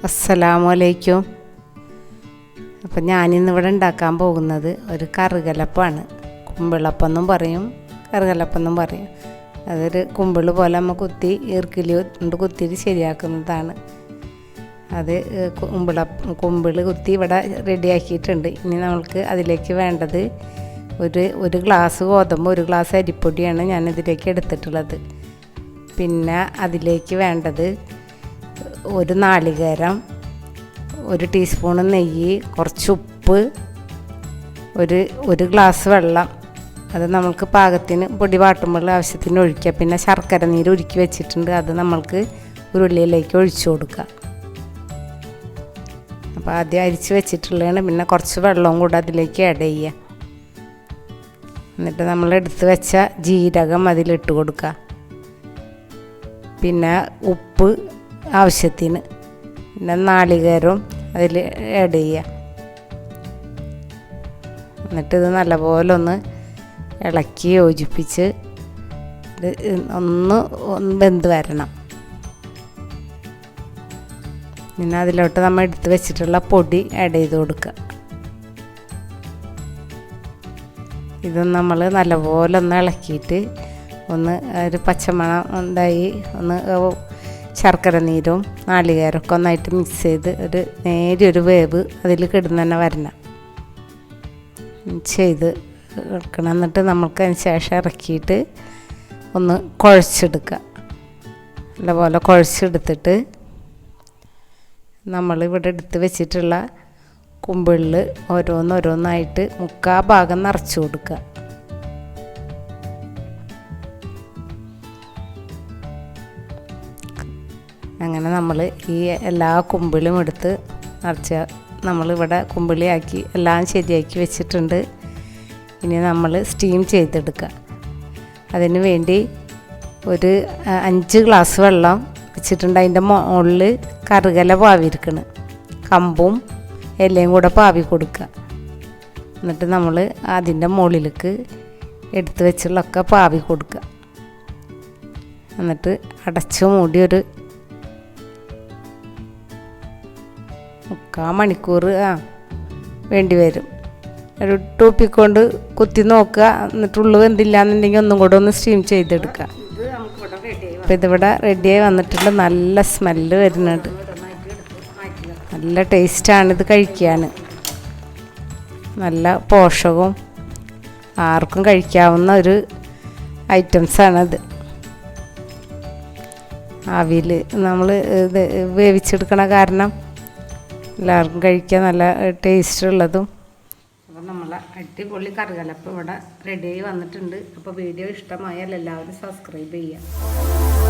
അസ്സലാമലൈക്കും. അപ്പം ഞാനിന്നിവിടെ ഉണ്ടാക്കാൻ പോകുന്നത് ഒരു കറുകലപ്പാണ്. കുമ്പിളപ്പെന്നും പറയും, കറുകലപ്പെന്നും പറയും. അതൊരു കുമ്പിൾ പോലെ നമ്മൾ കുത്തി ഈർക്കിലി കൊണ്ട് കുത്തിയിട്ട് ശരിയാക്കുന്നതാണ്. അത് കുമ്പിൾ കുത്തി ഇവിടെ റെഡിയാക്കിയിട്ടുണ്ട്. ഇനി നമ്മൾക്ക് അതിലേക്ക് വേണ്ടത് ഒരു ഗ്ലാസ് ഗോതമ്പ്, ഒരു ഗ്ലാസ് അരിപ്പൊടിയാണ് ഞാനിതിലേക്ക് എടുത്തിട്ടുള്ളത്. പിന്നെ അതിലേക്ക് വേണ്ടത് ഒരു നാളികേരം, ഒരു ടീസ്പൂൺ നെയ്യ്, കുറച്ച് ഉപ്പ്, ഒരു ഗ്ലാസ് വെള്ളം. അത് നമ്മൾക്ക് പാകത്തിന് പൊടി വാട്ടുമ്പോൾ ആവശ്യത്തിന് ഒഴിക്കുക. പിന്നെ ശർക്കര നീര് ഉരുക്കി വെച്ചിട്ടുണ്ട്, അത് നമ്മൾക്ക് ഉരുളിയിലേക്ക് ഒഴിച്ചു കൊടുക്കുക. അപ്പോൾ ആദ്യം അരിച്ച് വെച്ചിട്ടുള്ളതാണ്. പിന്നെ കുറച്ച് വെള്ളവും കൂടെ അതിലേക്ക് ആഡ് ചെയ്യുക. എന്നിട്ട് നമ്മൾ എടുത്ത് വെച്ച ജീരകം അതിലിട്ട് കൊടുക്കുക. പിന്നെ ഉപ്പ് ആവശ്യത്തിന്, പിന്നെ നാളികേരവും അതിൽ ആഡ് ചെയ്യുക. എന്നിട്ടിത് നല്ലപോലെ ഒന്ന് ഇളക്കി യോജിപ്പിച്ച് ഒന്ന് വെന്ത് വരണം. പിന്നെ അതിലോട്ട് നമ്മൾ എടുത്ത് വെച്ചിട്ടുള്ള പൊടി ആഡ് ചെയ്ത് കൊടുക്കുക. ഇത് നമ്മൾ നല്ലപോലെ ഒന്ന് ഇളക്കിയിട്ട് ഒന്ന് ഒരു പച്ചമണം ഉണ്ടായി ഒന്ന് ശർക്കര നീരും നാളികേരമൊക്കെ ഒന്നായിട്ട് മിക്സ് ചെയ്ത് ഒരു നേരിയൊരു വേവ് അതിൽ കിടന്ന് തന്നെ വരണം ചെയ്ത് എടുക്കണം. എന്നിട്ട് നമുക്ക് അതിന് ശേഷം ഇറക്കിയിട്ട് ഒന്ന് കുഴച്ചെടുക്കുക. നല്ലപോലെ കുഴച്ചെടുത്തിട്ട് നമ്മളിവിടെ എടുത്ത് വെച്ചിട്ടുള്ള കുമ്പിളിൽ ഓരോന്നോരോന്നായിട്ട് മുക്കാൽ ഭാഗം നിറച്ച് കൊടുക്കുക. അങ്ങനെ നമ്മൾ ഈ എല്ലാ കുമ്പിളും എടുത്ത് നിറച്ച് നമ്മളിവിടെ കുമ്പിളിയാക്കി എല്ലാം ശരിയാക്കി വെച്ചിട്ടുണ്ട്. ഇനി നമ്മൾ സ്റ്റീം ചെയ്തെടുക്കുക. അതിന് വേണ്ടി ഒരു 5 ഗ്ലാസ് വെള്ളം വെച്ചിട്ടുണ്ട്. അതിൻ്റെ മുകളിൽ കറുകല പാവിരിക്കണം, കമ്പും ഇലയും കൂടെ പാവി കൊടുക്കുക. എന്നിട്ട് നമ്മൾ അതിൻ്റെ മുകളിലേക്ക് എടുത്ത് വെച്ചുള്ളൊക്കെ പാവി കൊടുക്കുക. എന്നിട്ട് അടച്ചു മൂടി ഒരു 3/4 മണിക്കൂർ വേണ്ടി വരും. ഒരു ടൂപ്പിക്കൊണ്ട് കുത്തി നോക്കുക. എന്നിട്ട് ഉള്ളു വെന്തില്ല എന്നുണ്ടെങ്കിൽ ഒന്നും കൂടെ ഒന്ന് സ്റ്റീം ചെയ്തെടുക്കുക. അപ്പോൾ ഇതിവിടെ റെഡിയായി വന്നിട്ടുണ്ട്. നല്ല സ്മെല്ല് വരുന്നുണ്ട്. നല്ല ടേസ്റ്റാണിത് കഴിക്കാൻ. നല്ല പോഷകവും ആർക്കും കഴിക്കാവുന്ന ഒരു ഐറ്റംസാണത്. ആവിയിൽ നമ്മൾ ഇത് വേവിച്ചെടുക്കണ കാരണം എല്ലാവർക്കും കഴിക്കാൻ നല്ല ടേസ്റ്റ് ഉള്ളതും. അപ്പോൾ നമ്മൾ അടിപൊളി കറുകലപ്പം ഇവിടെ റെഡിയായി വന്നിട്ടുണ്ട്. അപ്പോൾ വീഡിയോ ഇഷ്ടമായാൽ എല്ലാവരും സബ്സ്ക്രൈബ് ചെയ്യുക.